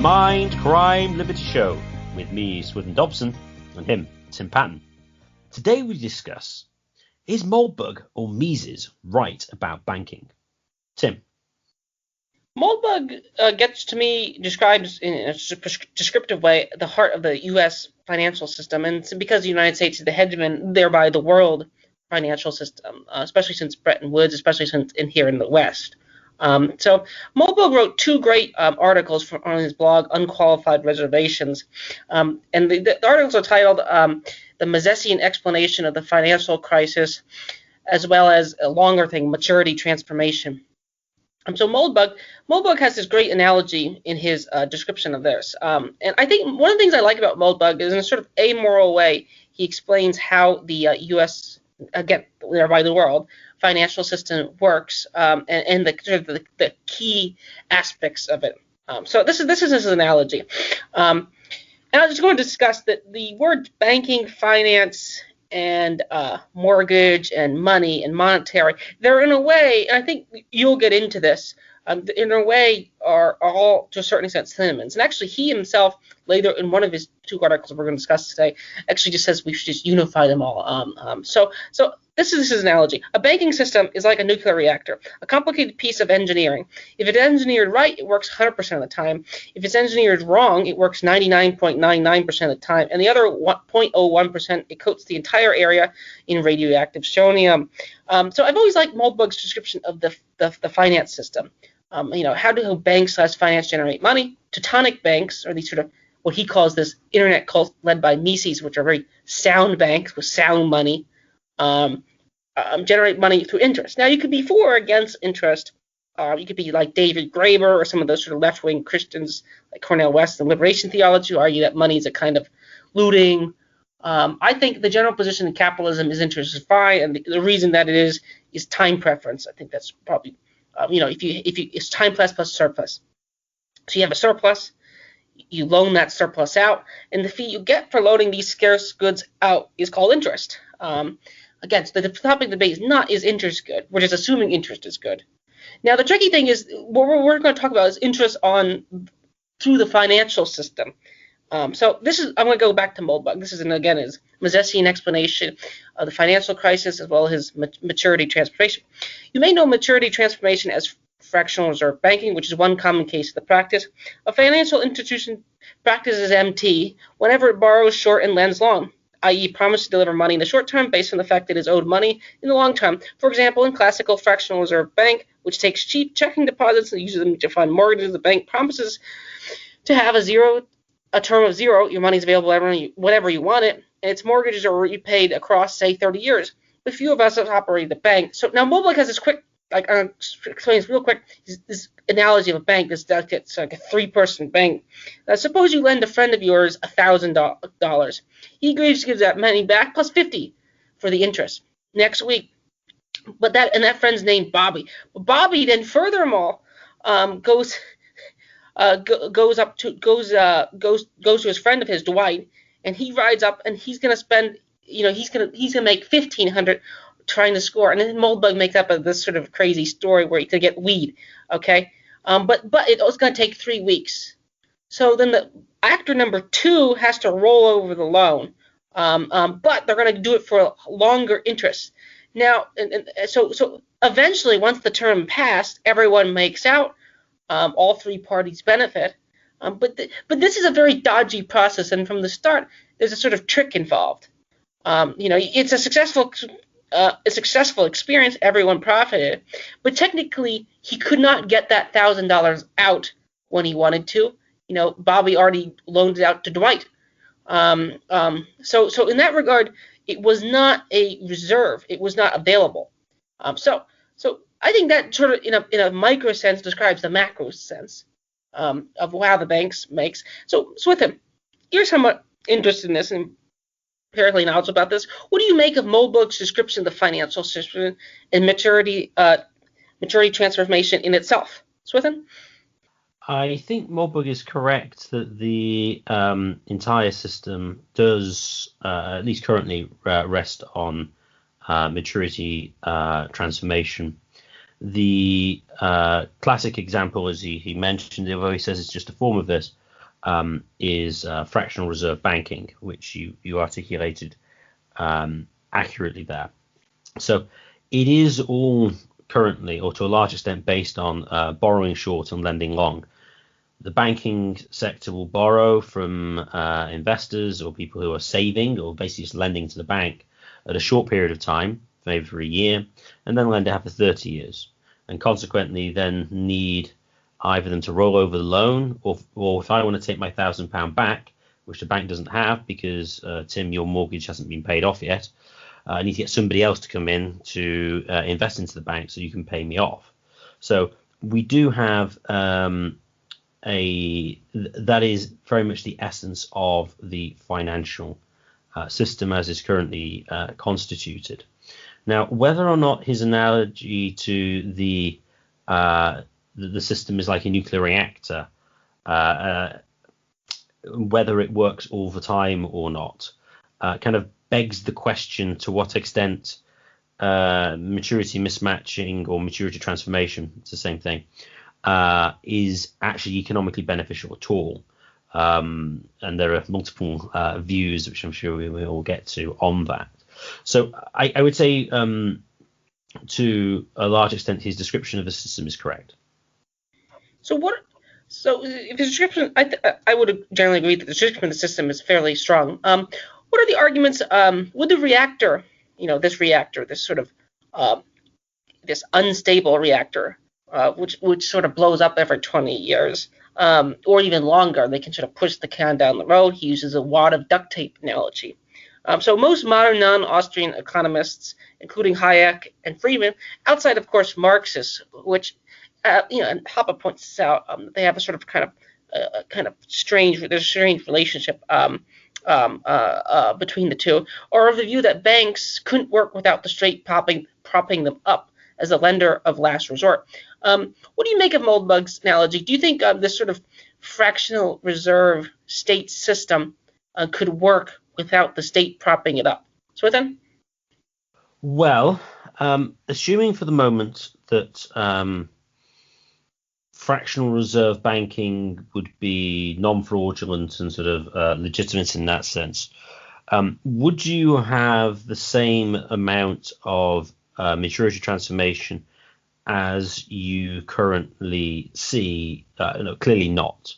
Mind, Crime, Liberty Show with me, Swithin Dobson, and him, Tim Patton. Today we discuss, is Moldbug or Mises right about banking? Tim. Moldbug gets to me describes in a descriptive way the heart of the U.S. financial system, and it's because the United States is the hegemon, thereby the world financial system, especially since Bretton Woods, especially since here in the West. So Moldbug wrote two great articles on his blog, Unqualified Reservations, and the articles are titled The Misean Explanation of the Financial Crisis, as well as a longer thing, Maturity Transformation. So Moldbug has this great analogy in his description of this. And I think one of the things I like about Moldbug is in a sort of amoral way, he explains how the U.S., again, thereby the world, financial system works, and the key aspects of it. So this is his analogy. And I'm just going to discuss that the words banking, finance, and mortgage and money and monetary, they're in a way, and I think you'll get into this, in a way are all to a certain extent synonyms. And actually he himself later in one of his two articles we're going to discuss today actually just says we should just unify them all. So this is his analogy. A banking system is like a nuclear reactor, a complicated piece of engineering. If it's engineered right, it works 100% of the time. If it's engineered wrong, it works 99.99% of the time. And the other 0.01%, it coats the entire area in radioactive strontium. So I've always liked Moldbug's description of the finance system. How do banks / finance generate money? Teutonic banks, or these sort of what he calls this internet cult led by Mises, which are very sound banks with sound money, generate money through interest. Now, you could be for or against interest. You could be like David Graeber or some of those sort of left-wing Christians like Cornel West and liberation theology who argue that money is a kind of looting. I think the general position in capitalism is interest is fine, and the reason that it is time preference. I think that's probably, if you it's time plus surplus. So you have a surplus, you loan that surplus out, and the fee you get for loaning these scarce goods out is called interest. Again, so the topic of the debate is interest good? We're just assuming interest is good. Now, the tricky thing is what we're going to talk about is interest through the financial system. So I'm going to go back to Moldbug. This is, again, his Misean explanation of the financial crisis as well as his maturity transformation. You may know maturity transformation as fractional reserve banking, which is one common case of the practice. A financial institution practices MT whenever it borrows short and lends long, i.e. promise to deliver money in the short term based on the fact that it is owed money in the long term. For example, in classical fractional reserve bank, which takes cheap checking deposits and uses them to fund mortgages, the bank promises to have a term of zero. Your money is available whenever you want it, and its mortgages are repaid across, say, 30 years. But few of us have operated the bank. So now Moldbug has this quick, explain this real quick, this analogy of a bank. It's like a three-person bank. Now, suppose you lend a friend of yours $1,000. He agrees to give that money back plus 50 for the interest next week. But that friend's named Bobby. But Bobby then furthermore goes to his friend of his, Dwight, and he rides up and he's gonna spend, he's gonna make $1,500 trying to score, and then Moldbug makes up this sort of crazy story where he could get weed, okay? But it was gonna take 3 weeks. So then the actor number 2 has to roll over the loan, but they're gonna do it for a longer interest. Now, so eventually, once the term passed, everyone makes out. All three parties benefit, but this is a very dodgy process, and from the start, there's a sort of trick involved. It's a successful experience. Everyone profited, but technically, he could not get that $1,000 out when he wanted to. Bobby already loaned it out to Dwight. So in that regard, it was not a reserve. It was not available. So I think that sort of in a micro sense describes the macro sense of how the banks makes. So Swithin, you're somewhat interested in this and apparently knowledgeable about this. What do you make of Moldbug's description of the financial system and maturity transformation in itself? Swithin? I think Moldbug is correct that the entire system does, at least currently, rest on maturity transformation. The classic example, as he mentioned, although he says it's just a form of this, is fractional reserve banking, which you articulated accurately there. So it is all currently, or to a large extent, based on borrowing short and lending long. The banking sector will borrow from investors or people who are saving or basically just lending to the bank at a short period of time, maybe for a year, and then lend it out for 30 years. And consequently then need either them to roll over the loan, or if I want to take my £1,000 back, which the bank doesn't have because, Tim, your mortgage hasn't been paid off yet, I need to get somebody else to come in to invest into the bank so you can pay me off. So we do have that is very much the essence of the financial system as is currently constituted. Now, whether or not his analogy to the system is like a nuclear reactor, whether it works all the time or not, kind of begs the question to what extent maturity mismatching or maturity transformation, it's the same thing, is actually economically beneficial at all. And there are multiple views, which I'm sure we will get to on that. So I would say to a large extent his description of the system is correct. So if his description, I would generally agree that the description of the system is fairly strong. What are the arguments with the reactor? This sort of this unstable reactor, which sort of blows up every 20 years, or even longer. They can sort of push the can down the road. He uses a wad of duct tape analogy. So most modern non-Austrian economists, including Hayek and Friedman, outside of course Marxists, which and Hoppe points this out, they have a sort of kind of strange relationship between the two, or of the view that banks couldn't work without the state propping them up as a lender of last resort. What do you make of Moldbug's analogy? Do you think this sort of fractional reserve state system could work without the state propping it up? Swithin? Well, assuming for the moment that fractional reserve banking would be non-fraudulent and sort of legitimate in that sense, would you have the same amount of maturity transformation as you currently see? No, clearly not.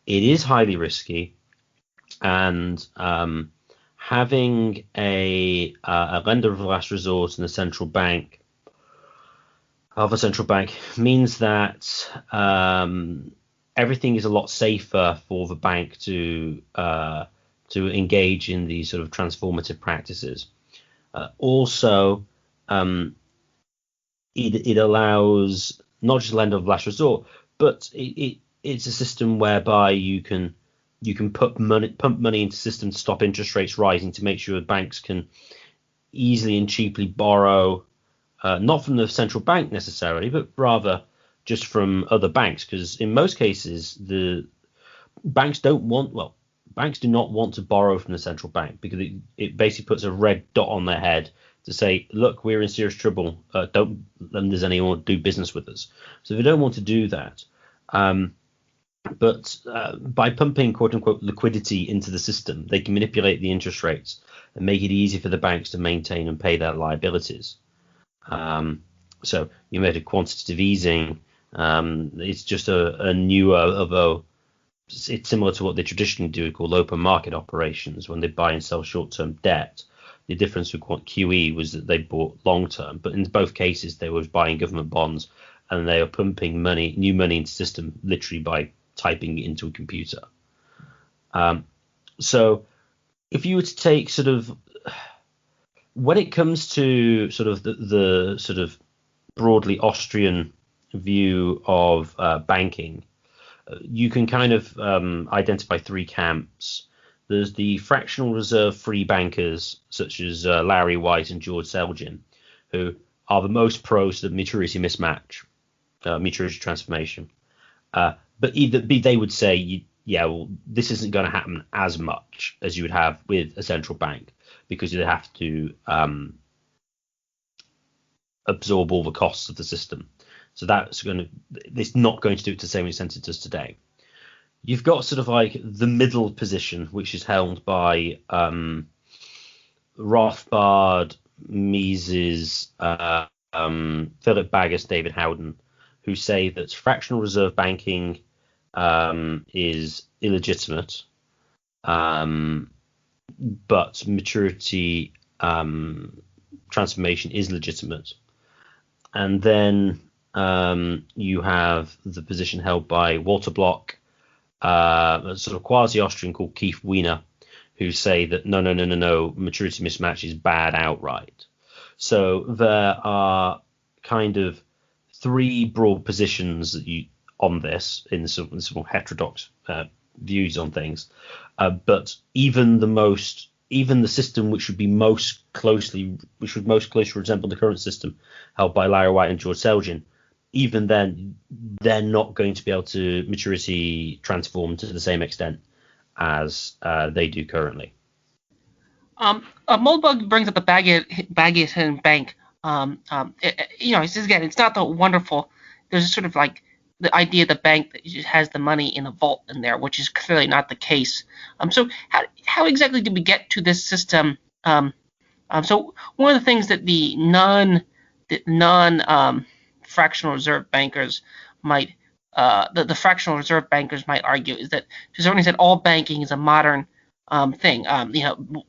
It is highly risky, and having a lender of last resort in a central bank means that everything is a lot safer for the bank to engage in these sort of transformative practices. Also, it allows not just lender of last resort, but it's a system whereby you can pump money into the system to stop interest rates rising, to make sure banks can easily and cheaply borrow, not from the central bank necessarily, but rather just from other banks, because in most cases the banks do not want to borrow from the central bank, because it basically puts a red dot on their head to say, look, we're in serious trouble, don't let there's anyone do business with us. So they don't want to do that. But by pumping quote unquote liquidity into the system, they can manipulate the interest rates and make it easy for the banks to maintain and pay their liabilities. So you made a quantitative easing. It's just a newer, it's similar to what they traditionally do, called open market operations, when they buy and sell short-term debt. The difference with QE was that they bought long-term, but in both cases they were buying government bonds, and they are pumping new money into the system literally by typing it into a computer. So if you were to take sort of, when it comes to sort of the sort of broadly Austrian view of banking, you can kind of identify three camps. There's the fractional reserve free bankers, such as Larry White and George Selgin, who are the most pro to the maturity mismatch, maturity transformation. But they would say, this isn't going to happen as much as you would have with a central bank, because you'd have to absorb all the costs of the system. So it's not going to do it to the same extent it does today. you've got sort of like the middle position, which is held by Rothbard, Mises, Philip Baggis, David Howden, who say that fractional reserve banking is illegitimate, but maturity transformation is legitimate. And then you have the position held by Walter Block, a sort of quasi-Austrian called Keith Wiener, who say that no, maturity mismatch is bad outright. So there are kind of three broad positions that on this in sort of heterodox views on things. But even the system which would most closely resemble the current system held by Larry White and George Selgin, even then they're not going to be able to maturity transform to the same extent as they do currently. Moldbug brings up the Baggett and Bank. He says again, it's not the wonderful. There's sort of like the idea of the bank that just has the money in a vault in there, which is clearly not the case. So how exactly did we get to this system? So one of the things that the non fractional reserve bankers might the fractional reserve bankers might argue is that to a certain extent all banking is a modern thing.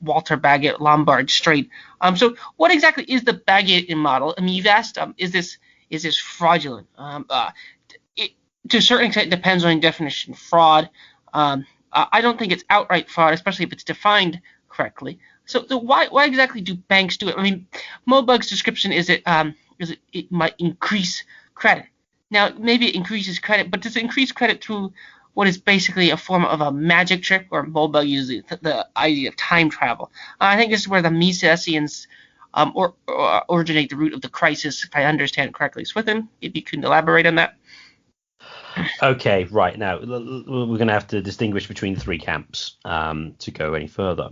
Walter Baggett, Lombard, Strait. So what exactly is the Baggettian model? I mean, you've asked, is this fraudulent? To a certain extent, it depends on the definition of fraud. I don't think it's outright fraud, especially if it's defined correctly. So why exactly do banks do it? I mean, Moldbug's description is it might increase credit. Now, maybe it increases credit, but does it increase credit through what is basically a form of a magic trick, or Moldbug uses the idea of time travel? I think this is where the Misesians originate the root of the crisis, if I understand it correctly. Swithin, if you can elaborate on that. Okay, right. Now, we're going to have to distinguish between three camps to go any further.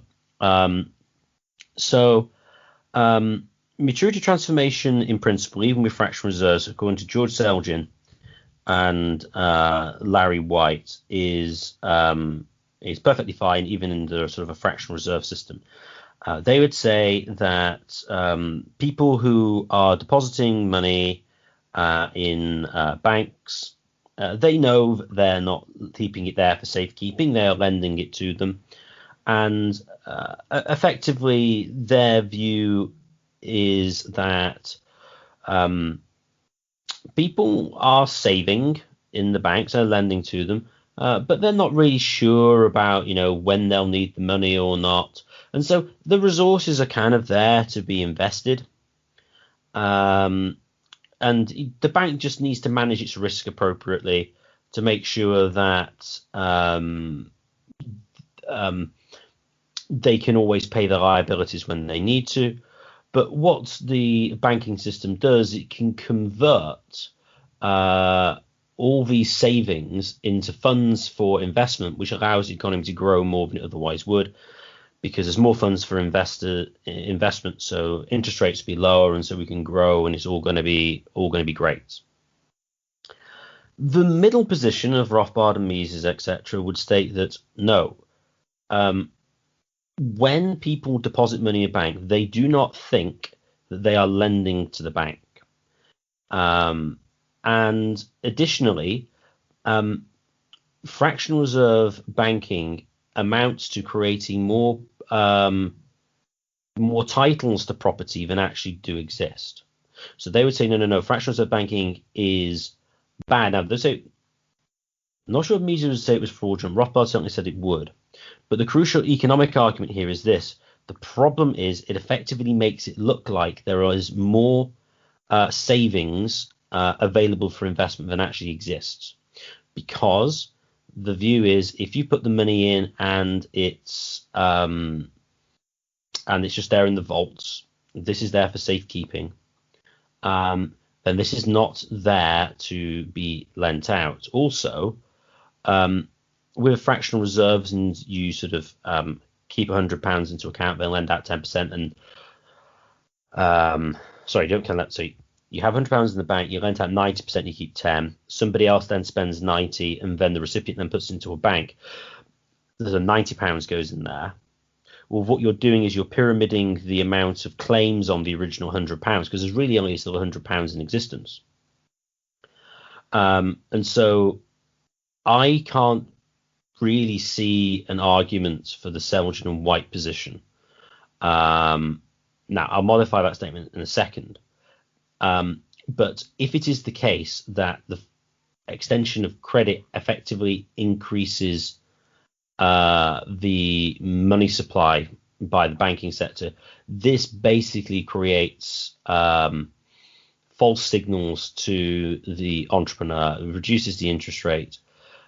Maturity transformation, in principle, even with fractional reserves, according to George Selgin and Larry White, is perfectly fine, even in the sort of a fractional reserve system. They would say that people who are depositing money in banks, they know that they're not keeping it there for safekeeping. They are lending it to them. And effectively, their view is that people are saving in the banks, they're lending to them, but they're not really sure about, when they'll need the money or not. And so the resources are kind of there to be invested. And the bank just needs to manage its risk appropriately to make sure that they can always pay their liabilities when they need to. But what the banking system does, it can convert all these savings into funds for investment, which allows the economy to grow more than it otherwise would, because there's more funds for investment, so interest rates will be lower, and so we can grow, and it's all going to be great. The middle position of Rothbard and Mises, etc., would state that no. When people deposit money in a bank, they do not think that they are lending to the bank. And additionally, fractional reserve banking amounts to creating more titles to property than actually do exist. So they would say, no, fractional reserve banking is bad. Now, they say, I'm not sure if Mises would say it was fraudulent. Rothbard certainly said it would. But the crucial economic argument here is this. The problem is it effectively makes it look like there is more savings available for investment than actually exists. Because the view is if you put the money in and it's just there in the vaults, this is there for safekeeping, then this is not there to be lent out. Also, with fractional reserves, and you sort of keep £100 into account, they'll lend out 10%, and don't count that. So You have £100 in the bank, you lend out 90%, you keep 10. Somebody else then spends 90, and then the recipient then puts it into a bank. There's a £90 goes in there. Well, what you're doing is you're pyramiding the amount of claims on the original £100 because there's really only still £100 in existence. And so I can't really see an argument for the Selgin and White position. Now, I'll modify that statement in a second. But if it is the case that the extension of credit effectively increases the money supply by the banking sector, this basically creates false signals to the entrepreneur. It reduces the interest rate,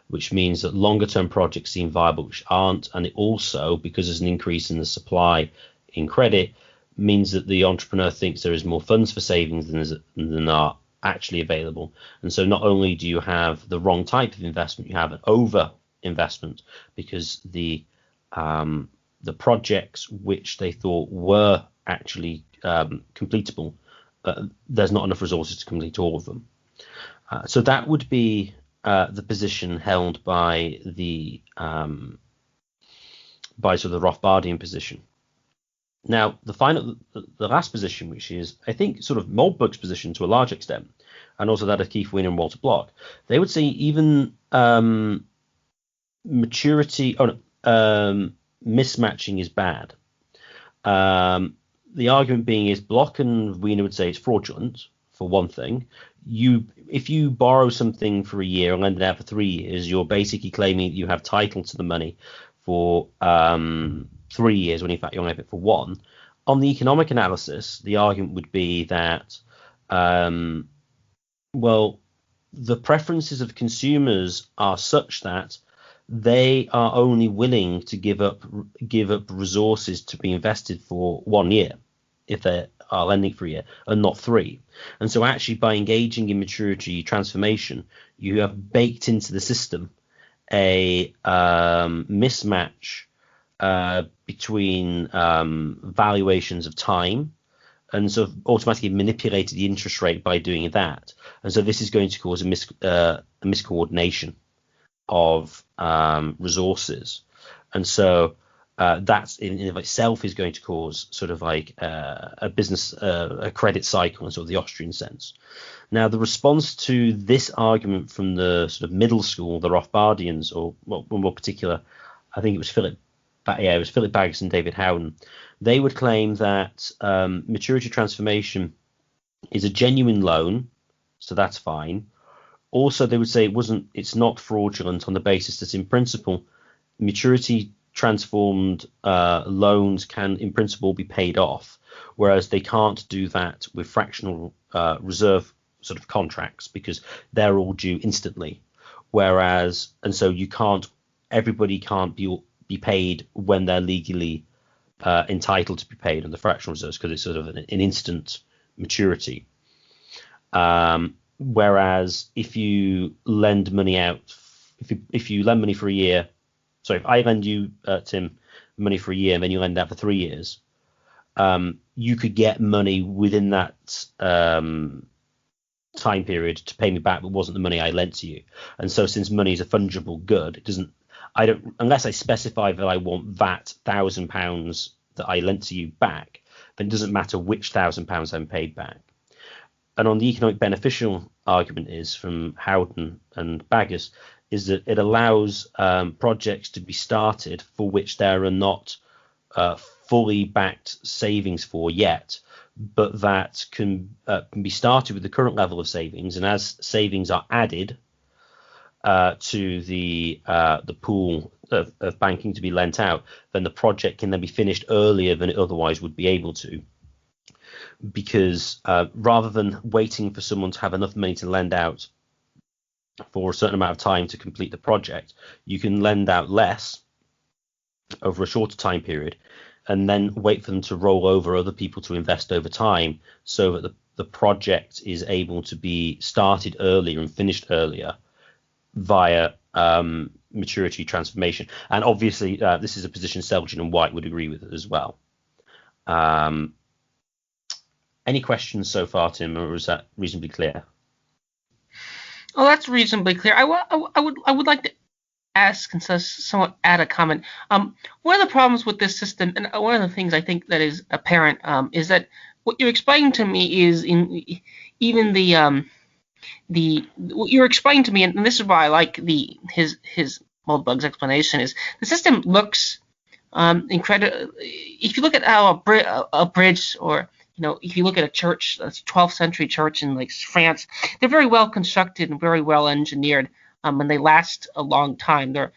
which means that longer term projects seem viable, which aren't. And it also, because there's an increase in the supply in credit, means that the entrepreneur thinks there is more funds for savings than are actually available. And so not only do you have the wrong type of investment, you have an over investment because the projects which they thought were actually completable, there's not enough resources to complete all of them. So that would be the position held by the sort of the Rothbardian position. Now, the last position, which is, I think, sort of Moldbug's position to a large extent, and also that of Keith Weiner and Walter Block, they would say even mismatching is bad. The argument being is Block and Weiner would say it's fraudulent, for one thing. If you borrow something for a year and lend it out for 3 years, you're basically claiming that you have title to the money for 3 years, when in fact you only have it for 1. On the economic analysis, the argument would be that, well, the preferences of consumers are such that they are only willing to give up resources to be invested for 1 year if they are lending for a year, and not 3. And so actually by engaging in maturity transformation, you have baked into the system a mismatch between valuations of time, and so automatically manipulated the interest rate by doing that. And so this is going to cause a miscoordination of resources. And so that's in of itself is going to cause sort of like a credit cycle in sort of the Austrian sense. Now, the response to this argument from the sort of middle school, the Rothbardians, or well, more particular, I think it was Philip Baggs and David Howden, they would claim that maturity transformation is a genuine loan, so that's fine. Also, they would say it's not fraudulent on the basis that in principle, maturity transformed loans can in principle be paid off, whereas they can't do that with fractional reserve sort of contracts because they're all due instantly. And so everybody can't be paid when they're legally entitled to be paid on the fractional reserves because it's sort of an instant maturity. Whereas if you lend money out, if you lend money for a year, if I lend you, Tim, money for a year and then you lend out for 3 years, you could get money within that time period to pay me back, but wasn't the money I lent to you. And so since money is a fungible good, unless I specify that I want that £1,000 that I lent to you back, then it doesn't matter which £1,000 I'm paid back. And on the economic beneficial argument is from Howden and Baggers is that it allows projects to be started for which there are not fully backed savings for yet, but that can be started with the current level of savings. And as savings are added to the pool of banking to be lent out, then the project can then be finished earlier than it otherwise would be able to. Because rather than waiting for someone to have enough money to lend out for a certain amount of time to complete the project, you can lend out less over a shorter time period and then wait for them to roll over other people to invest over time so that the project is able to be started earlier and finished earlier via maturity transformation. And obviously this is a position Selgin and White would agree with as well. Any questions so far, Tim, or is that reasonably clear? Oh, that's reasonably clear. I would like to ask and somewhat add a comment. One of the problems with this system, and one of the things I think that is apparent, is that what you're explaining to me is even the what you're explaining to me, and this is why I like his Moldbug's explanation, is the system looks incredible. If you look at how a bridge, or if you look at a church, a 12th century church in like France, they're very well constructed and very well engineered, and they last a long time. They're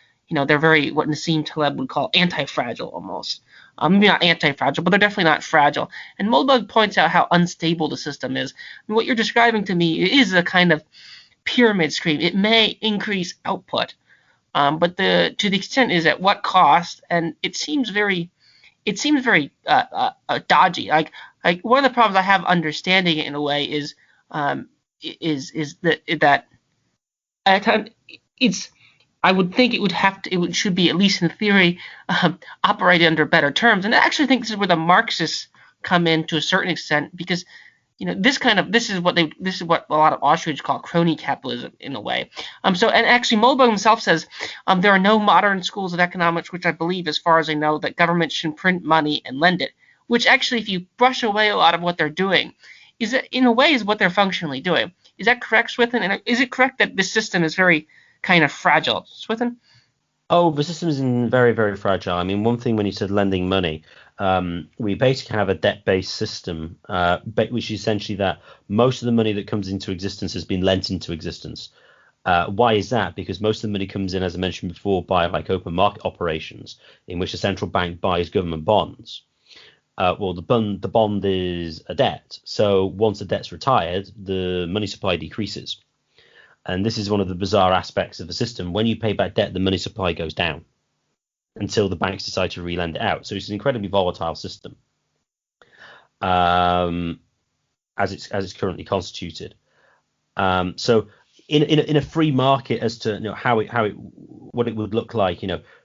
very, what Nassim Taleb would call anti-fragile almost. Maybe not anti-fragile, but they're definitely not fragile. And Moldbug points out how unstable the system is. And what you're describing to me is a kind of pyramid scheme. It may increase output, but to the extent is at what cost? And it seems very dodgy. Like one of the problems I have understanding it in a way is that at times I would think it should be, at least in theory, operated under better terms. And I actually think this is where the Marxists come in to a certain extent, because this is what a lot of Austrians call crony capitalism in a way. And actually Moldbug himself says there are no modern schools of economics which I believe, as far as I know, that government should print money and lend it. Which actually, if you brush away a lot of what they're doing, is what they're functionally doing. Is that correct, Swithin? And is it correct that this system is very kind of fragile, Swithin? Oh, the system is very, very fragile. I mean, one thing when you said lending money, we basically have a debt-based system, which is essentially that most of the money that comes into existence has been lent into existence. Why is that? Because most of the money comes in, as I mentioned before, by like open market operations, in which the central bank buys government bonds. The bond is a debt. So once the debt's retired, the money supply decreases. And this is one of the bizarre aspects of the system. When you pay back debt, the money supply goes down until the banks decide to re-lend it out. So it's an incredibly volatile system as it's currently constituted. So in a free market, as to what it would look like,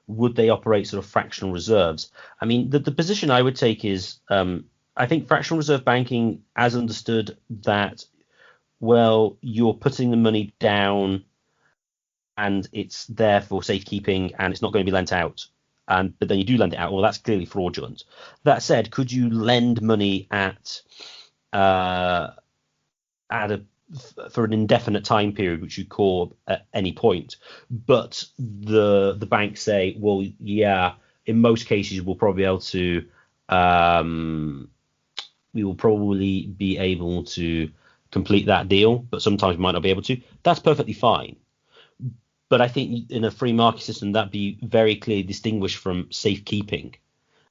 would they operate sort of fractional reserves? I mean, the position I would take is I think fractional reserve banking, as understood, that you're putting the money down and it's there for safekeeping and it's not going to be lent out. But then you do lend it out. Well, that's clearly fraudulent. That said, could you lend money for an indefinite time period, which you call at any point, but the banks say, well, yeah, in most cases we'll probably be able to we will probably be able to complete that deal, but sometimes we might not be able to. That's perfectly fine. But I think in a free market system, that'd be very clearly distinguished from safekeeping,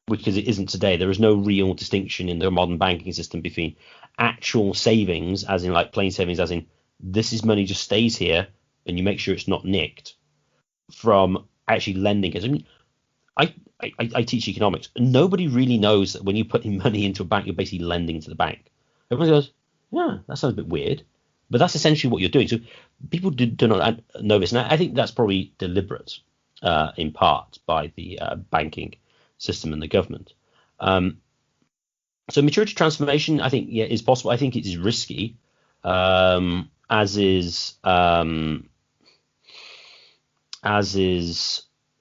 because it isn't today. There is no real distinction in the modern banking system between actual savings, as in like plain savings, as in this is money just stays here and you make sure it's not nicked, from actually lending it. I mean, I teach economics, and nobody really knows that when you put in money into a bank, you're basically lending to the bank. Everyone goes, yeah, that sounds a bit weird, but that's essentially what you're doing. So people do not know this, and I think that's probably deliberate in part by the banking system and the government. So maturity transformation, I think, is possible. I think it is risky, as is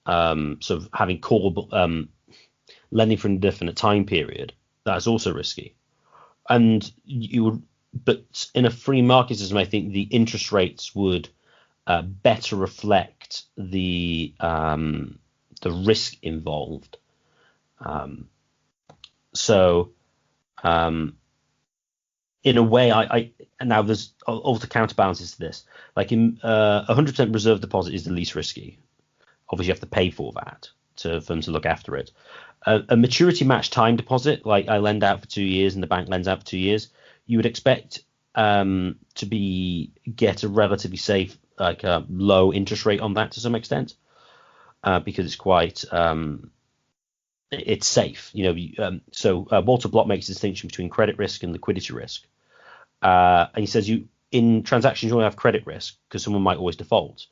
sort of having callable lending for an indefinite time period. That's also risky, and but in a free market system, I think the interest rates would better reflect the risk involved. In a way, now there's also counterbalances to this. Like in 100% reserve deposit is the least risky. Obviously, you have to pay for that for them to look after it. A maturity match time deposit, like I lend out for 2 years and the bank lends out for 2 years, you would expect to get a relatively safe, like a low interest rate on that to some extent, because it's quite it's safe. So Walter Block makes a distinction between credit risk and liquidity risk, and he says in transactions you only have credit risk because someone might always default,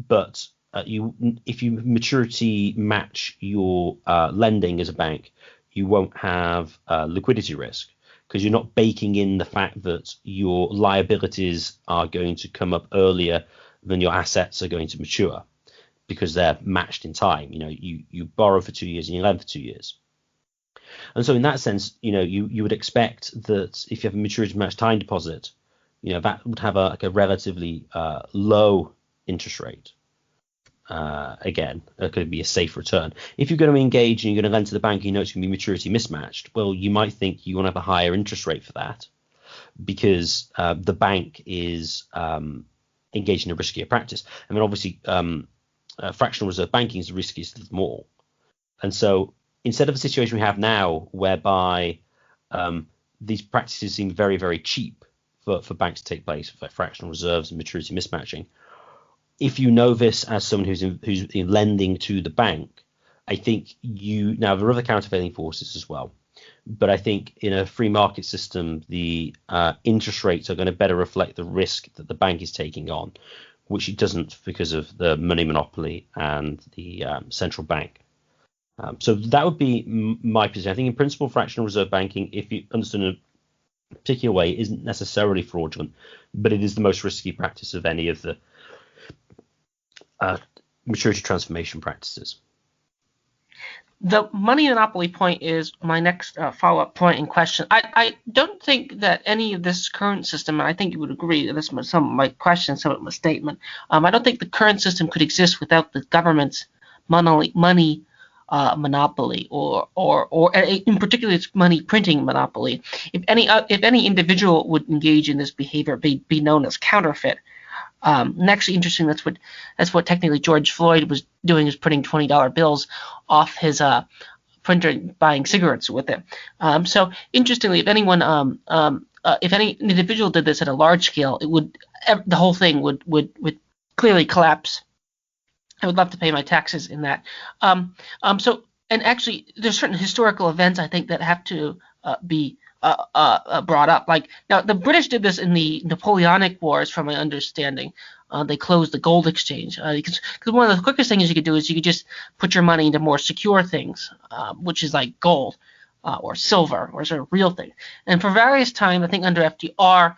but if you maturity match your lending as a bank, you won't have liquidity risk. because you're not baking in the fact that your liabilities are going to come up earlier than your assets are going to mature, because they're matched in time. You borrow for 2 years and you lend for 2 years. And so in that sense, you would expect that if you have a maturity matched time deposit, that would have a relatively low interest rate. Again, it could be a safe return. If you're going to engage and you're going to lend to the bank, it's going to be maturity mismatched. Well, you might think you want to have a higher interest rate for that because the bank is engaged in a riskier practice. I mean, obviously, fractional reserve banking is the riskiest of them all. And so instead of a situation we have now whereby these practices seem very, very cheap for banks to take place, like fractional reserves and maturity mismatching, if you know this as someone who's lending to the bank, I think now there are other countervailing forces as well. But I think in a free market system, the interest rates are going to better reflect the risk that the bank is taking on, which it doesn't because of the money monopoly and the central bank. So that would be my position. I think in principle, fractional reserve banking, if you understand in a particular way, isn't necessarily fraudulent, but it is the most risky practice of any of the maturity transformation practices. The money monopoly point is my next follow-up point in question. I don't think that any of this current system, and I think you would agree that this was some of my question, some of my statement. I don't think the current system could exist without the government's money monopoly, or in particular its money printing monopoly. If any individual would engage in this behavior, be known as counterfeit. And actually, interesting. That's what technically George Floyd was doing, is putting $20 bills off his printer and buying cigarettes with it. So interestingly, if any individual did this at a large scale, the whole thing would clearly collapse. I would love to pay my taxes in that. So, and actually, there's certain historical events I think that have to be brought up. Like, now, the British did this in the Napoleonic Wars, from my understanding. They closed the gold exchange because one of the quickest things you could do is you could just put your money into more secure things, which is like gold or silver or sort of real things. And for various times, I think under FDR,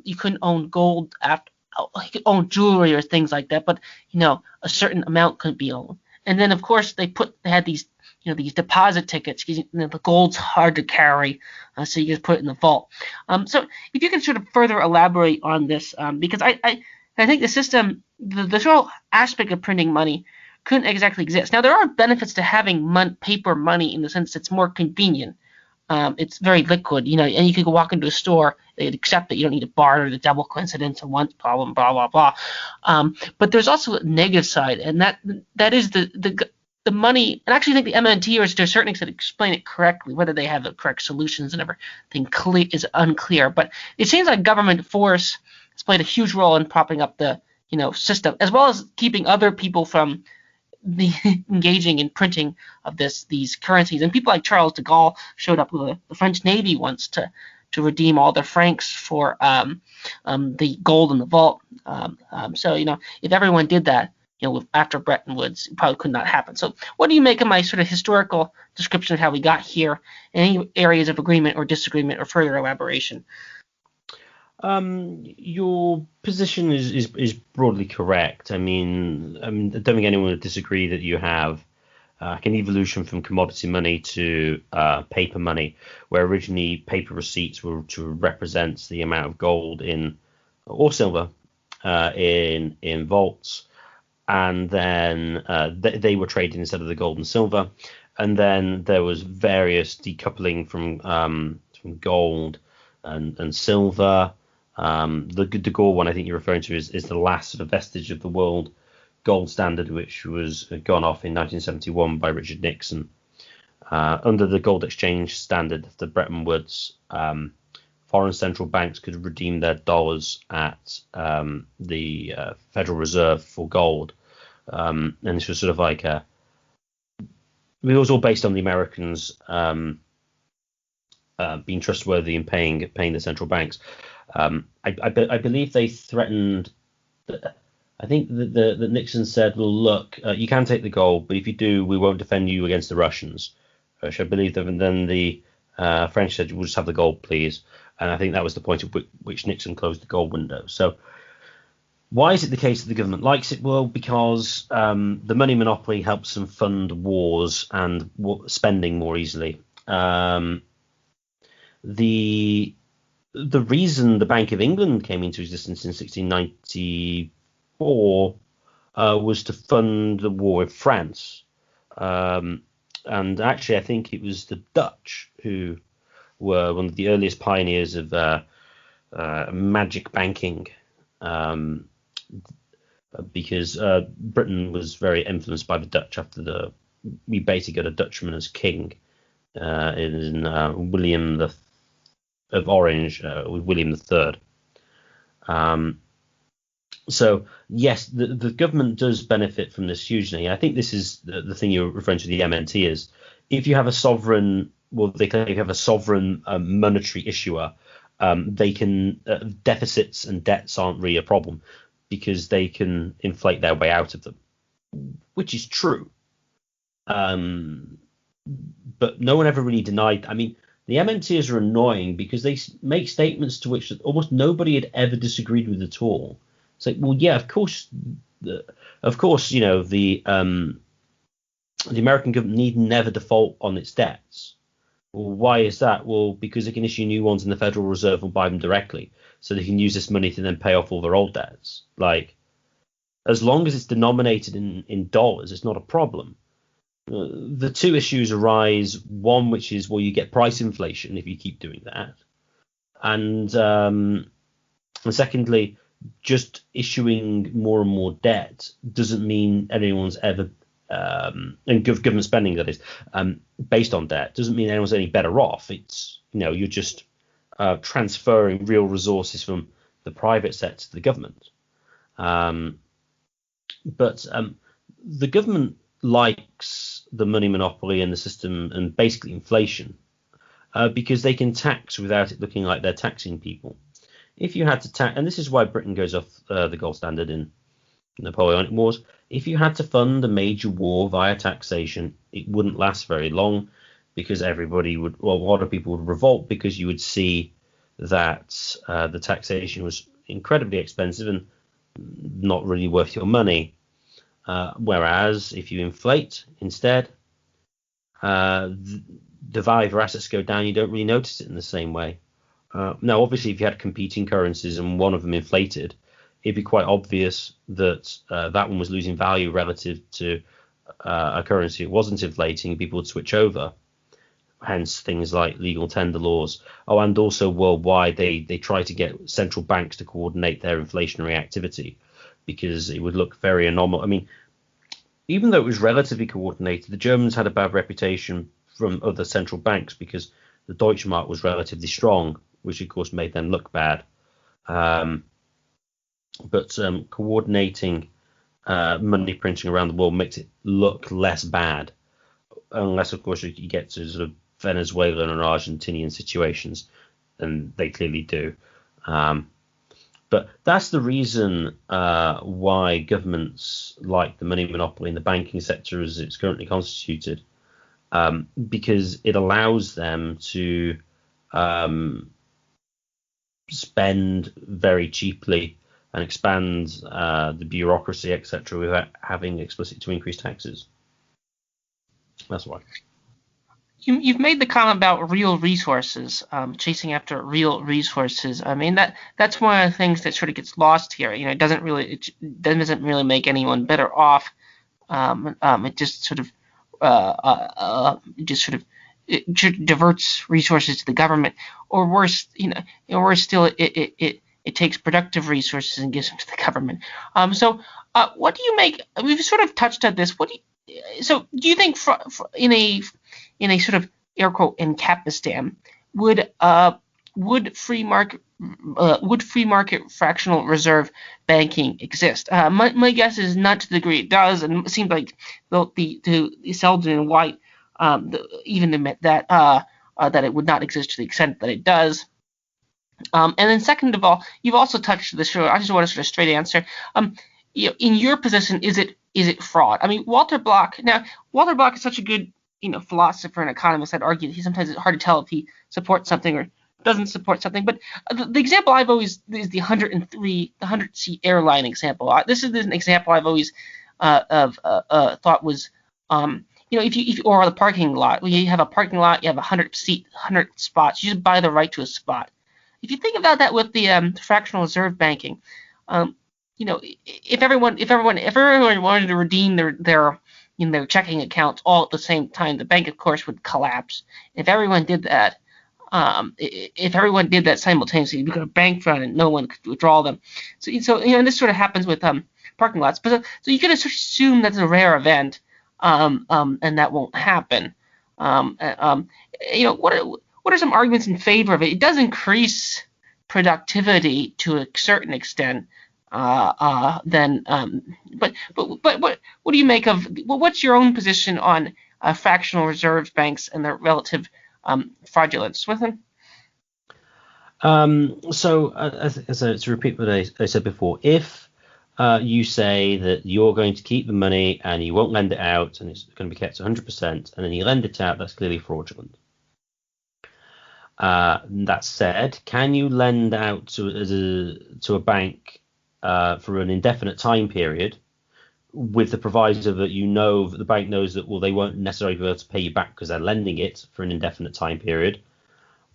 you couldn't own gold after. You could own jewelry or things like that, but a certain amount couldn't be owned. And then of course they had these deposit tickets, because the gold's hard to carry, so you just put it in the vault. So if you can sort of further elaborate on this, because I think the system, the whole aspect of printing money couldn't exactly exist. Now there are benefits to having paper money in the sense it's more convenient. It's very liquid, and you could walk into a store, they'd accept that you don't need to barter, the double coincidence and once problem, blah, blah, blah. But there's also a negative side, and that is the money, and I actually think the MNTers to a certain extent explain it correctly. Whether they have the correct solutions and everything is unclear. But it seems like government force has played a huge role in propping up the system, as well as keeping other people from engaging in printing of these currencies. And people like Charles de Gaulle showed up with the French Navy once to redeem all their francs for the gold in the vault. So if everyone did that, after Bretton Woods, it probably could not happen. So what do you make of my sort of historical description of how we got here? Any areas of agreement or disagreement or further elaboration? Your position is broadly correct. I mean, I don't think anyone would disagree that you have an evolution from commodity money to paper money, where originally paper receipts were to represent the amount of gold or silver in vaults, and then they were traded instead of the gold and silver, and then there was various decoupling from gold and silver. The de Gaulle one I think you're referring to is the last sort of vestige of the world gold standard, which was gone off in 1971 by Richard Nixon. Under the gold exchange standard, the Bretton Woods, foreign central banks could redeem their dollars at the Federal Reserve for gold. And this was sort of like it was all based on the Americans being trustworthy and paying the central banks. I believe they threatened. I think that Nixon said, "Well, look, you can take the gold, but if you do, we won't defend you against the Russians." Which I believe that. And then the French said, "We'll just have the gold, please." And I think that was the point at which Nixon closed the gold window. So why is it the case that the government likes it? Well, because the money monopoly helps them fund wars and spending more easily. The reason the Bank of England came into existence in 1694 was to fund the war with France. And actually, I think it was the Dutch who were one of the earliest pioneers of magic banking, because Britain was very influenced by the Dutch after we basically got a Dutchman as king in William of Orange with William III. So yes, the government does benefit from this hugely. I think this is the thing you're referring to, the MNT is, if you have a sovereign, well, they can have a sovereign monetary issuer, they can deficits and debts aren't really a problem because they can inflate their way out of them, which is true. But no one ever really denied. I mean, the MNTs are annoying because they make statements to which almost nobody had ever disagreed with at all. It's like, well, yeah, of course, the American government need never default on its debts. Well, why is that? Well, because they can issue new ones and the Federal Reserve will buy them directly, so they can use this money to then pay off all their old debts. Like, as long as it's denominated in dollars, it's not a problem. The two issues arise, one which is, well, you get price inflation if you keep doing that, and secondly, just issuing more and more debt doesn't mean anyone's ever and government spending, that is, based on debt, doesn't mean anyone's any better off. It's, you're just transferring real resources from the private sector to the government. But the government likes the money monopoly and the system and basically inflation because they can tax without it looking like they're taxing people. If you had to tax, and this is why Britain goes off the gold standard in Napoleonic Wars, if you had to fund a major war via taxation, it wouldn't last very long because a lot of people would revolt because you would see that the taxation was incredibly expensive and not really worth your money. Whereas if you inflate instead, the value of your assets go down, you don't really notice it in the same way. Now, obviously, if you had competing currencies and one of them inflated, it'd be quite obvious that that one was losing value relative to a currency it wasn't inflating. People would switch over. Hence things like legal tender laws. Oh, and also worldwide, they try to get central banks to coordinate their inflationary activity because it would look very anomalous. I mean, even though it was relatively coordinated, the Germans had a bad reputation from other central banks because the Deutschmark was relatively strong, which of course made them look bad. But coordinating money printing around the world makes it look less bad, unless of course you get to sort of Venezuelan and Argentinian situations, and they clearly do. But that's the reason why governments like the money monopoly in the banking sector as it's currently constituted, because it allows them to spend very cheaply and expand the bureaucracy, etc., without having explicit to increase taxes. That's why. You've made the comment about real resources, chasing after real resources. I mean, that's one of the things that sort of gets lost here. It doesn't really make anyone better off. It just sort of it diverts resources to the government, or worse, worse still, it takes productive resources and gives them to the government. So what do you make? We've sort of touched on this. Do you think in a sort of air quote ancapistan would free market fractional reserve banking exist? My guess is not to the degree it does, and it seems like the Selden and White even admit that it would not exist to the extent that it does. And then second of all, you've also touched this. I just want a sort of straight answer. In your position, is it fraud? I mean, Walter Block is such a good philosopher and economist that argue that sometimes it's hard to tell if he supports something or doesn't support something. But the example I've always is the 100-seat airline example. This is an example I've always thought was, if you or the parking lot. When you have a parking lot, you have 100 spots. You just buy the right to a spot. If you think about that with the fractional reserve banking, if everyone wanted to redeem their checking accounts all at the same time, the bank, of course, would collapse. If everyone did that, simultaneously, you'd go to bank run and no one could withdraw them. So and this sort of happens with parking lots. But so you can assume that's a rare event, and that won't happen. What are some arguments in favor of it? It does increase productivity to a certain extent. But what do you make of? What's your own position on fractional reserve banks and their relative fraudulence with them? To repeat what I said before, if you say that you're going to keep the money and you won't lend it out and it's going to be kept 100%, and then you lend it out, that's clearly fraudulent. That said, can you lend out to a bank for an indefinite time period with the proviso that that the bank knows that, well, they won't necessarily be able to pay you back because they're lending it for an indefinite time period?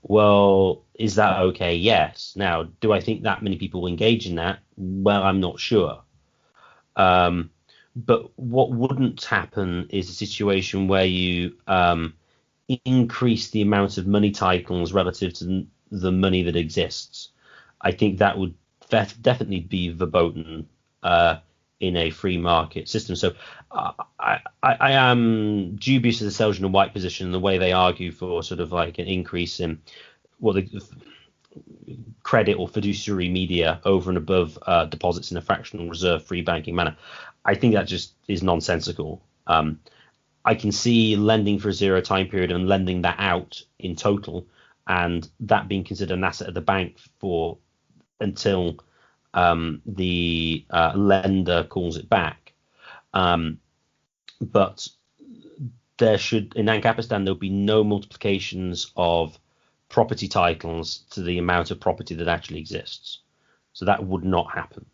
Well, is that okay? Yes. Now, do I think that many people engage in that? Well, I'm not sure. But what wouldn't happen is a situation where you increase the amount of money titles relative to the money that exists. I think that would definitely be verboten in a free market system. So I am dubious of the Selgin and White position and the way they argue for sort of like an increase in the credit or fiduciary media over and above deposits in a fractional reserve free banking manner. I think that just is nonsensical. I can see lending for a zero time period and lending that out in total, and that being considered an asset of the bank until the lender calls it back. But there should, in ancapistan, there would be no multiplications of property titles to the amount of property that actually exists. So that would not happen.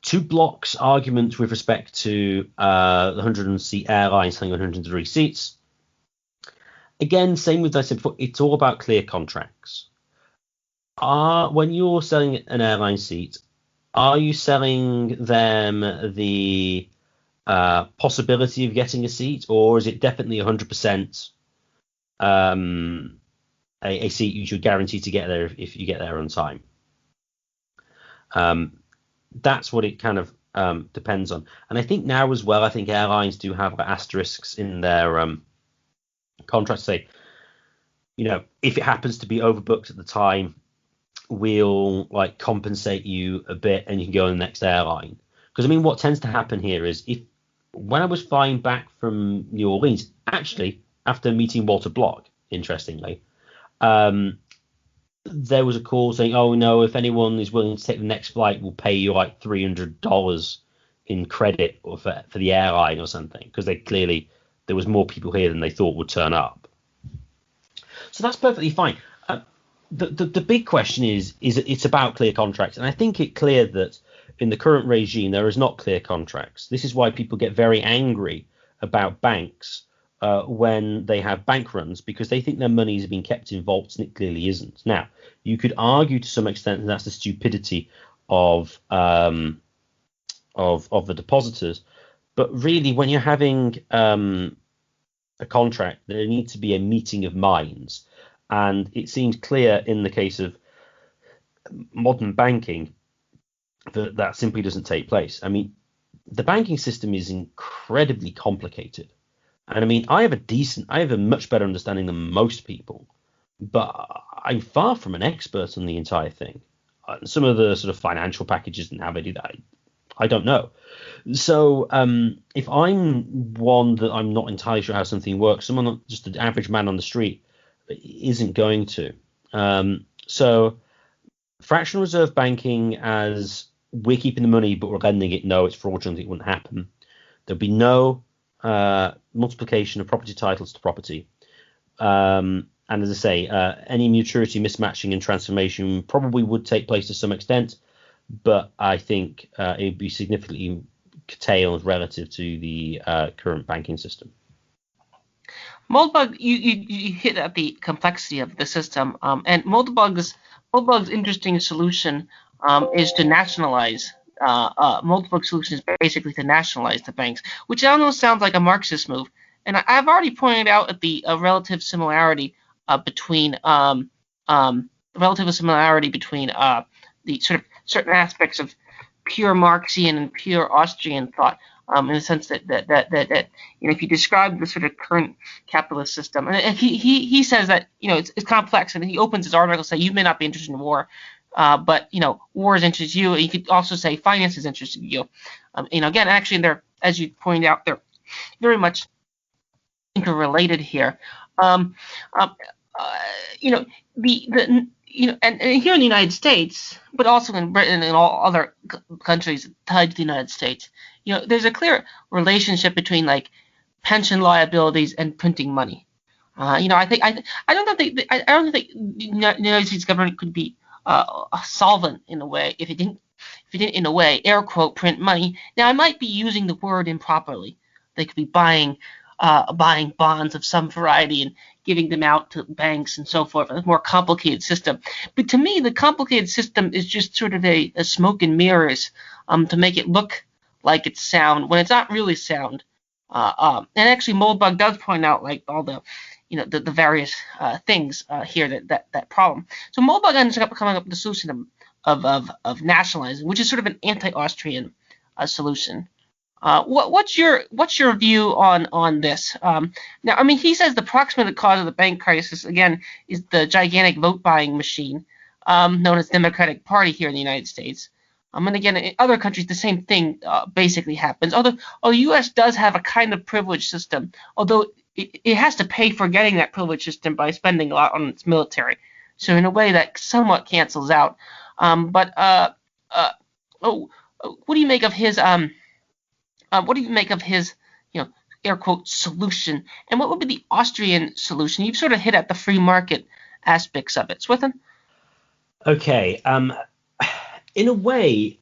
To Block's argument with respect to the 100-seat airline selling 103 seats, again, same with what I said before, it's all about clear contracts. When you're selling an airline seat, are you selling them the possibility of getting a seat, or is it definitely 100% a seat you should guarantee to get there if you get there on time? That's what it kind of depends on. And I think now as well, I think airlines do have asterisks in their contracts. Say, if it happens to be overbooked at the time, we'll compensate you a bit and you can go on the next airline. Because what tends to happen here is when I was flying back from New Orleans, actually after meeting Walter Block, interestingly, there was a call saying, oh no, if anyone is willing to take the next flight, we'll pay you $300 in credit or for the airline or something, because there was more people here than they thought would turn up. So that's perfectly fine. The big question is it's about clear contracts, and I think it's clear that in the current regime there is not clear contracts. This is why people get very angry about banks when they have bank runs, because they think their money is being kept in vaults and it clearly isn't. Now, you could argue to some extent that that's the stupidity of the depositors, but really when you're having a contract, there needs to be a meeting of minds. And it seems clear in the case of modern banking that simply doesn't take place. The banking system is incredibly complicated. And I have a much better understanding than most people, but I'm far from an expert on the entire thing. Some of the sort of financial packages and how they do that, I don't know. So if I'm one that I'm not entirely sure how something works, someone, just an average man on the street, isn't going to. So fractional reserve banking, as we're keeping the money but we're lending it, no, it's fraudulent, it wouldn't happen. There'll be no multiplication of property titles to property. And as I say, any maturity mismatching and transformation probably would take place to some extent, but I think it would be significantly curtailed relative to the current banking system. Moldbug, you hit at the complexity of the system, and Moldbug's interesting solution is to nationalize. Moldbug's solution is basically to nationalize the banks, which almost sounds like a Marxist move. And I've already pointed out at the relative similarity between the sort of certain aspects of pure Marxian and pure Austrian thought, in the sense that if you describe the sort of current capitalist system, and he says that it's complex, and he opens his article saying you may not be interested in war, but war is interested you. You could also say finance is interested in you. Again, actually, they're, as you pointed out, they're very much interrelated here. And here in the United States, but also in Britain and all other countries tied to the United States, there's a clear relationship between like pension liabilities and printing money. I don't think the United States government could be solvent in a way if it didn't in a way air quote print money. Now I might be using the word improperly. They could be buying bonds of some variety and giving them out to banks and so forth, a more complicated system. But to me, the complicated system is just sort of a smoke and mirrors to make it look like it's sound when it's not really sound. And actually, Moldbug does point out like all the the various things here that problem. So Moldbug ends up coming up with the solution of nationalizing, which is sort of an anti-Austrian solution. What's your view on this? Now, I mean, he says the proximate cause of the bank crisis again is the gigantic vote buying machine known as Democratic Party here in the United States. And again, in other countries, the same thing basically happens. Although the U.S. does have a kind of privilege system, although it has to pay for getting that privilege system by spending a lot on its military. So in a way that somewhat cancels out. What do you make of his air quote solution? And what would be the Austrian solution? You've sort of hit at the free market aspects of it. Swithin? Okay. In a way,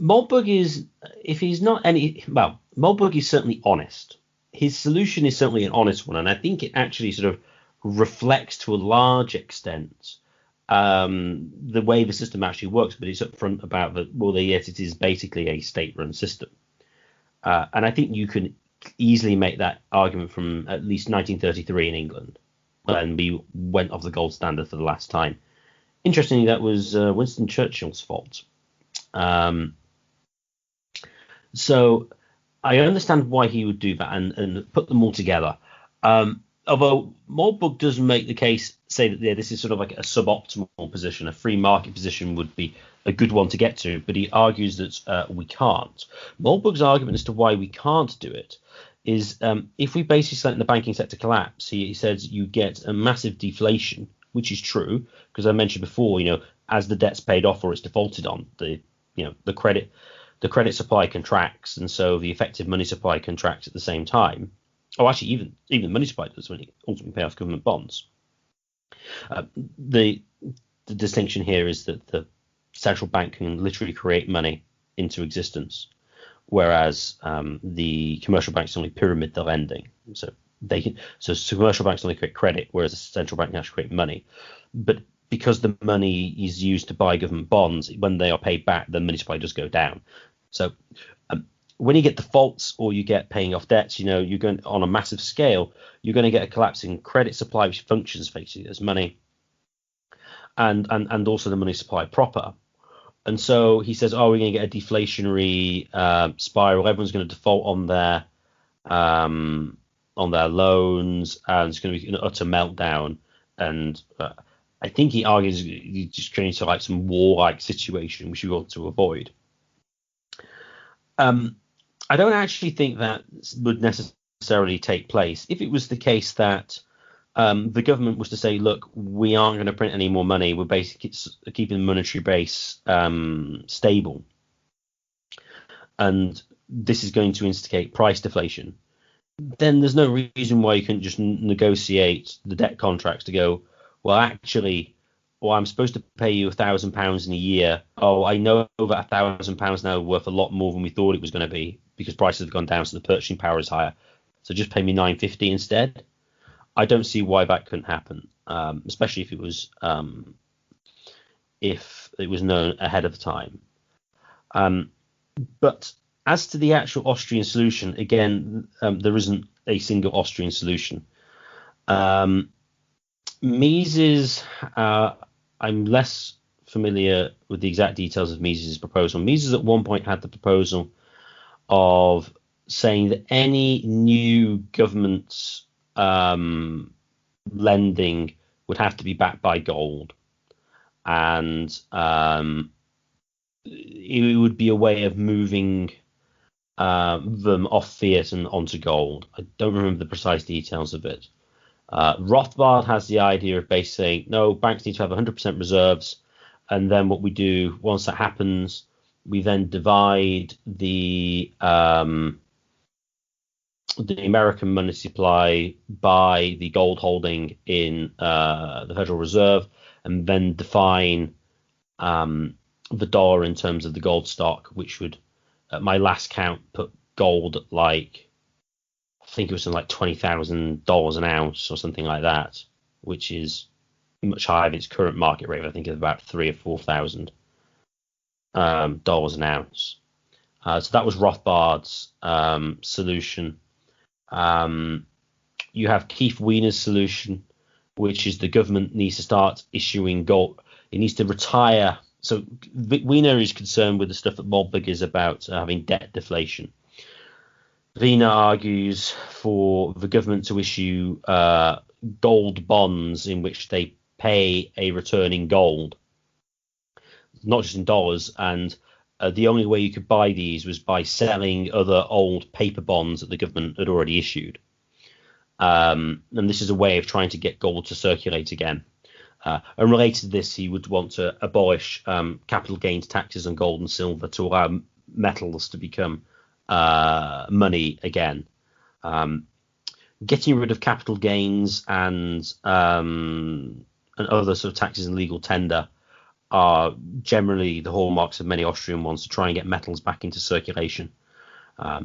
Moldbug is, if he's not Moldbug is certainly honest. His solution is certainly an honest one, and I think it actually sort of reflects to a large extent the way the system actually works, but it's upfront about yes, it is basically a state-run system. And I think you can easily make that argument from at least 1933 in England, when we went off the gold standard for the last time. Interestingly, that was Winston Churchill's fault. So I understand why he would do that and put them all together. Although Moldbug does make the case, say that this is sort of like a suboptimal position, a free market position would be a good one to get to, but he argues that we can't. Moldbug's argument as to why we can't do it is if we basically let the banking sector collapse, he says you get a massive deflation, which is true, because I mentioned before, as the debt's paid off or it's defaulted on, the credit supply contracts, and so the effective money supply contracts at the same time. Oh, actually, even money supply does when you ultimately pay off government bonds. The distinction here is that the central bank can literally create money into existence, whereas the commercial banks only pyramid the lending. So commercial banks only create credit, whereas the central bank can actually create money. But because the money is used to buy government bonds, when they are paid back, the money supply does go down. So when you get defaults or you get paying off debts, you're going on a massive scale, you're going to get a collapsing credit supply, which functions basically as money, and also the money supply proper. And so he says, we're going to get a deflationary spiral. Everyone's going to default on their loans, and it's going to be an utter meltdown. And I think he argues he's just trying to like some war-like situation, which we want to avoid. I don't actually think that would necessarily take place. If it was the case that the government was to say, look, we aren't going to print any more money, we're basically keeping the monetary base stable, and this is going to instigate price deflation, then there's no reason why you couldn't just negotiate the debt contracts to go, well, actually, I'm supposed to pay you £1,000 in a year. Oh, I know that £1,000 now worth a lot more than we thought it was going to be because prices have gone down, so the purchasing power is higher. So just pay me $9.50 instead. I don't see why that couldn't happen, especially if it was known ahead of time. But as to the actual Austrian solution, again, there isn't a single Austrian solution. Mises, I'm less familiar with the exact details of Mises' proposal. Mises at one point had the proposal of saying that any new government lending would have to be backed by gold, and it would be a way of moving them off fiat and onto gold. I don't remember the precise details of it. Rothbard has the idea of basically saying, no, banks need to have 100% reserves, and then what we do once that happens, we then divide the American money supply by the gold holding in the Federal Reserve, and then define the dollar in terms of the gold stock, which would, at my last count, put gold at like, I think it was something like $20,000 an ounce or something like that, which is much higher than its current market rate. I think it's about $3,000 or $4,000 an ounce. So that was Rothbard's solution. You have Keith Wiener's solution, which is the government needs to start issuing gold. It needs to retire. So Wiener is concerned with the stuff that Moldbug is about, having debt deflation. Wiener argues for the government to issue gold bonds in which they pay a return in gold, not just in dollars. And the only way you could buy these was by selling other old paper bonds that the government had already issued. And this is a way of trying to get gold to circulate again. And related to this, he would want to abolish capital gains taxes on gold and silver to allow metals to become money again. Getting rid of capital gains and other sort of taxes and legal tender are generally the hallmarks of many Austrian ones to try and get metals back into circulation. I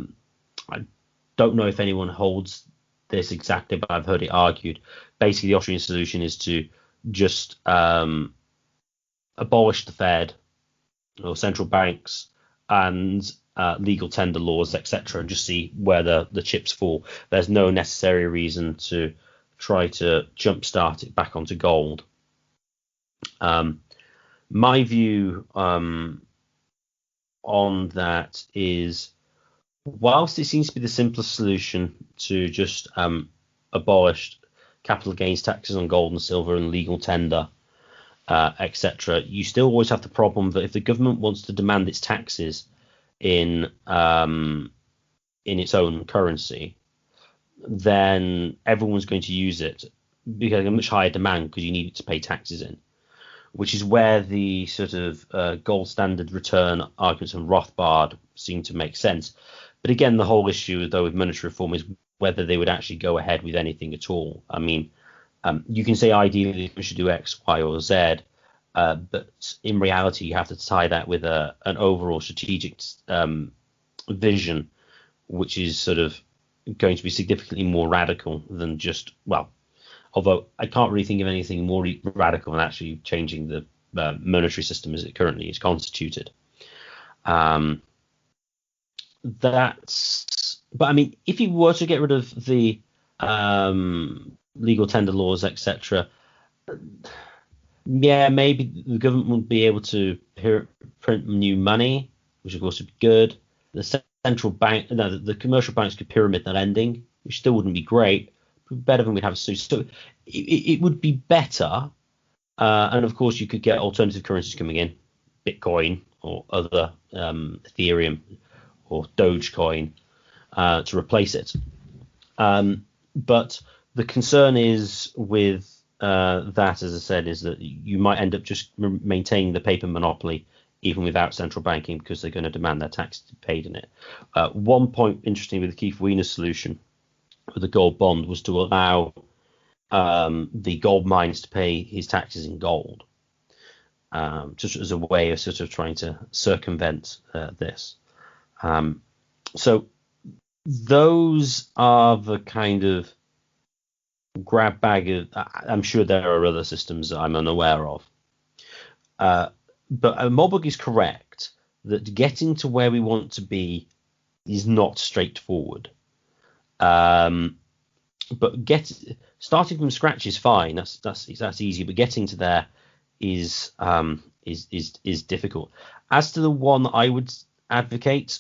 don't know if anyone holds this exactly, but I've heard it argued. Basically, the Austrian solution is to just abolish the Fed or central banks and legal tender laws, etc., and just see where the chips fall. There's no necessary reason to try to jumpstart it back onto gold. My view on that is, whilst it seems to be the simplest solution to just abolish capital gains taxes on gold and silver and legal tender, etc., you still always have the problem that if the government wants to demand its taxes in its own currency, then everyone's going to use it because a much higher demand because you need it to pay taxes in, which is where the sort of gold standard return arguments from Rothbard seem to make sense. But again, the whole issue, though, with monetary reform is whether they would actually go ahead with anything at all. I mean, you can say ideally we should do X, Y, or Z, but in reality, you have to tie that with an overall strategic vision, which is sort of going to be significantly more radical than just, well, although I can't really think of anything more radical than actually changing the monetary system as it currently is constituted. But I mean, if you were to get rid of the legal tender laws, etc., yeah, maybe the government would be able to print new money, which of course would be good. The central bank, no, the commercial banks could pyramid the lending, which still wouldn't be great, but better than we'd have. So it would be better. And of course, you could get alternative currencies coming in, Bitcoin or other Ethereum or Dogecoin to replace it. But the concern is with that, as I said, is that you might end up just maintaining the paper monopoly even without central banking, because they're going to demand their tax paid in it. One point interesting with the Keith Wiener's solution with the gold bond was to allow the gold mines to pay his taxes in gold, just as a way of sort of trying to circumvent this. So those are the kind of grab bag of. I'm sure there are other systems that I'm unaware of. But Moldbug is correct that getting to where we want to be is not straightforward. But starting from scratch is fine. That's easy. But getting to there is difficult. As to the one I would advocate,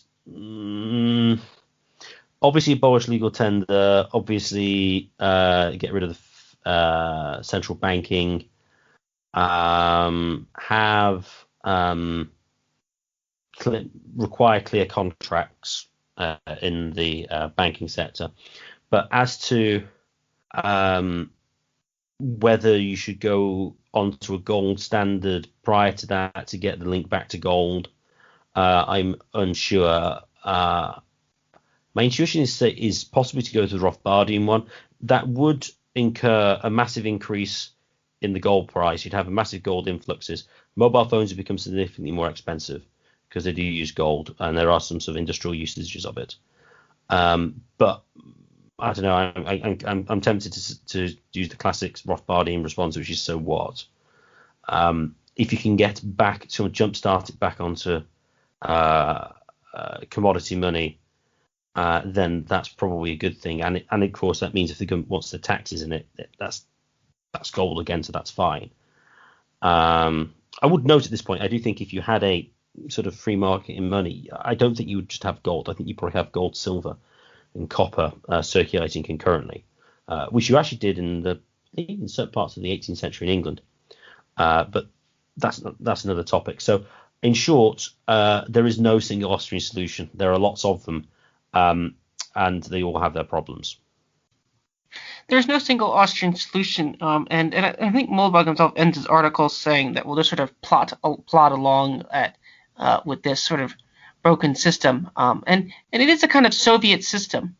obviously abolish legal tender. Obviously get rid of the central banking. Require clear contracts in the banking sector. But as to whether you should go onto a gold standard prior to that to get the link back to gold, I'm unsure. My intuition is possibly to go to the Rothbardian one. That would incur a massive increase in the gold price. You'd have a massive gold influxes. Mobile phones have become significantly more expensive because they do use gold, and there are some sort of industrial usages of it. But I don't know. I'm tempted to use the classic Rothbardian response, which is so what? If you can get back to jumpstart it back onto commodity money, then that's probably a good thing. And of course that means if the government wants the taxes in it, that's gold again, so that's fine. I would note at this point, I do think if you had a sort of free market in money, I don't think you would just have gold. I think you probably have gold, silver, and copper circulating concurrently, which you actually did in certain parts of the 18th century in England. But that's another topic. So in short, there is no single Austrian solution. There are lots of them, and they all have their problems. There's no single Austrian solution, and I think Moldbug himself ends his article saying that we'll just sort of plot along with this sort of broken system, and it is a kind of Soviet system,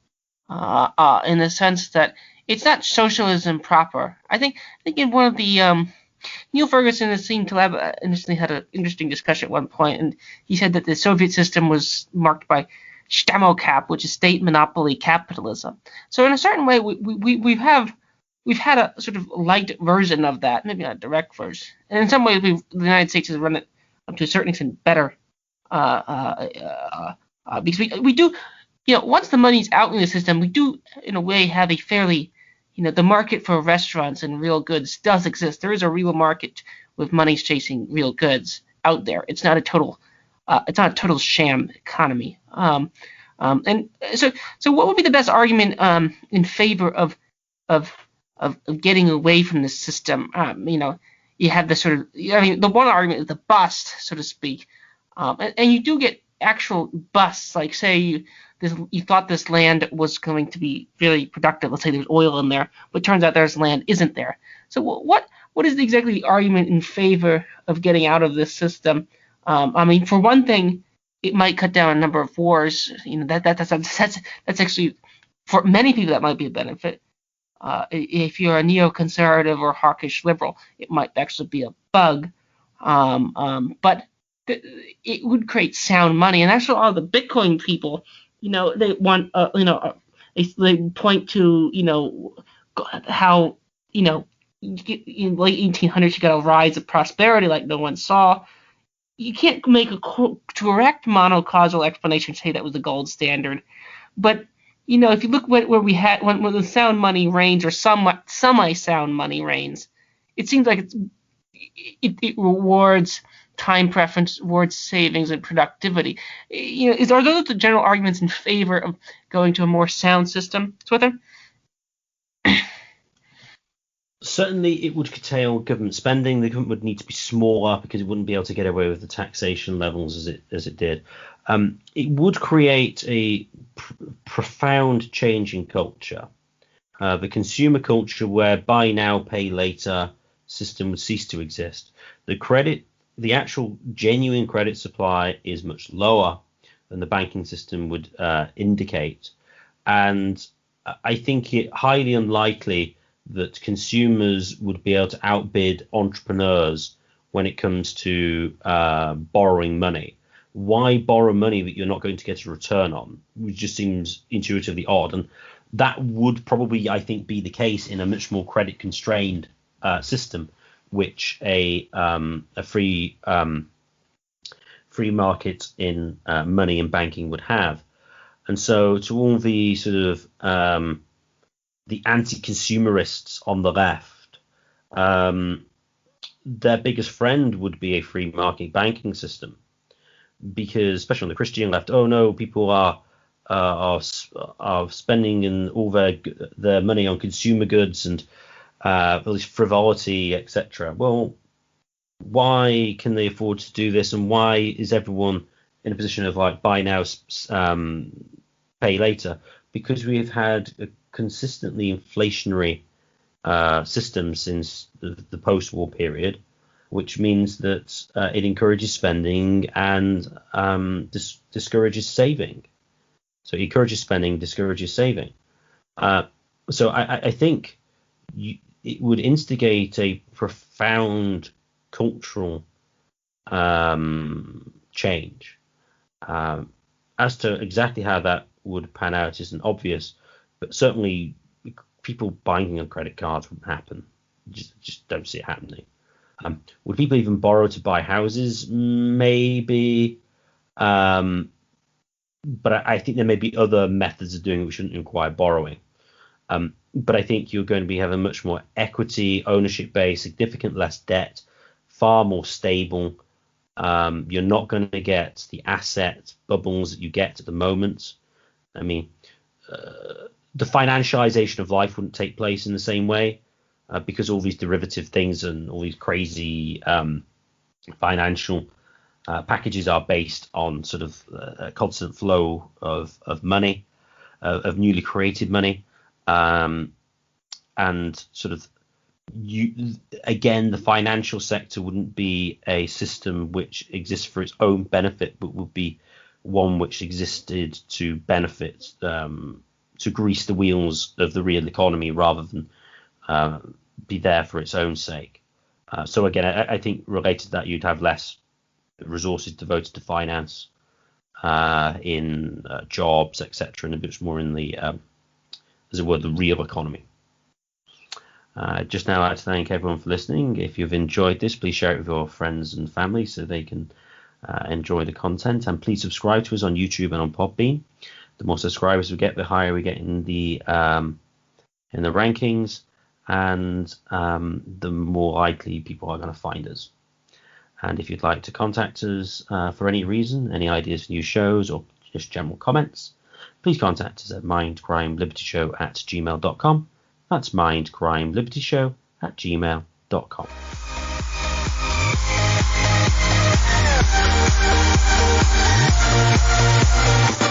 in the sense that it's not socialism proper. I think in one of the Neil Ferguson and Seem Taleb initially had an interesting discussion at one point, and he said that the Soviet system was marked by Stamokap, which is state monopoly capitalism. So in a certain way, we've had a sort of light version of that, maybe not a direct version. And in some ways, the United States has run it up to a certain extent better, because we do, once the money's out in the system, we do in a way have a fairly, the market for restaurants and real goods does exist. There is a real market with money chasing real goods out there. It's not a total sham economy. And so what would be the best argument in favor of getting away from this system? You have the sort of, the one argument is the bust, so to speak, and you do get actual busts. Like say you thought this land was going to be really productive. Let's say there's oil in there, but it turns out there's land isn't there. So what is exactly the argument in favor of getting out of this system? For one thing, it might cut down a number of wars. That's actually, for many people, that might be a benefit. If you're a neoconservative or hawkish liberal, it might actually be a bug. But it would create sound money. And actually, all the Bitcoin people, they want, they point to, how, in the late 1800s, you got a rise of prosperity like no one saw. You can't make a correct monocausal explanation say that was the gold standard. But, if you look where we had when the sound money reigns or semi-sound money reigns, it seems like it rewards time preference, rewards savings and productivity. Are those the general arguments in favor of going to a more sound system, Swither? Certainly, it would curtail government spending. The government would need to be smaller because it wouldn't be able to get away with the taxation levels as it did. It would create a profound change in culture. The consumer culture, where buy now, pay later system would cease to exist. The credit the actual genuine credit supply is much lower than the banking system would indicate. And I think it highly unlikely that consumers would be able to outbid entrepreneurs when it comes to borrowing money. Why borrow money that you're not going to get a return on? Which just seems intuitively odd. And that would probably, I think, be the case in a much more credit constrained system, which a free market in money and banking would have. And so to all the sort of the anti-consumerists on the left, their biggest friend would be a free market banking system, because especially on the Christian left, oh no, people are spending in all their money on consumer goods and all this frivolity, etc. Well, why can they afford to do this, and why is everyone in a position of like buy now, pay later? Because we've had a consistently inflationary system since the post-war period, which means that it encourages spending and discourages saving. So it encourages spending, discourages saving. So I think it would instigate a profound cultural change. As to exactly how that would pan out isn't obvious, but certainly people buying on credit cards wouldn't happen. Just don't see it happening. Would people even borrow to buy houses? Maybe. But I think there may be other methods of doing it which shouldn't require borrowing. But I think you're going to be having much more equity, ownership base, significant less debt, far more stable. You're not going to get the asset bubbles that you get at the moment. I mean, the financialization of life wouldn't take place in the same way because all these derivative things and all these crazy financial packages are based on sort of a constant flow of money, of newly created money, and sort of again, the financial sector wouldn't be a system which exists for its own benefit, but would be one which existed to benefit, to grease the wheels of the real economy rather than be there for its own sake. So again, I think related to that, you'd have less resources devoted to finance in jobs, etc., and a bit more in the, as it were, the real economy. Just now, I'd like to thank everyone for listening. If you've enjoyed this, please share it with your friends and family so they can enjoy the content. And please subscribe to us on YouTube and on Podbean. The more subscribers we get, the higher we get in the rankings, and the more likely people are going to find us. And if you'd like to contact us for any reason, any ideas for new shows or just general comments, please contact us at mindcrimelibертyshow@gmail.com. That's mindcrimelibертyshow@gmail.com.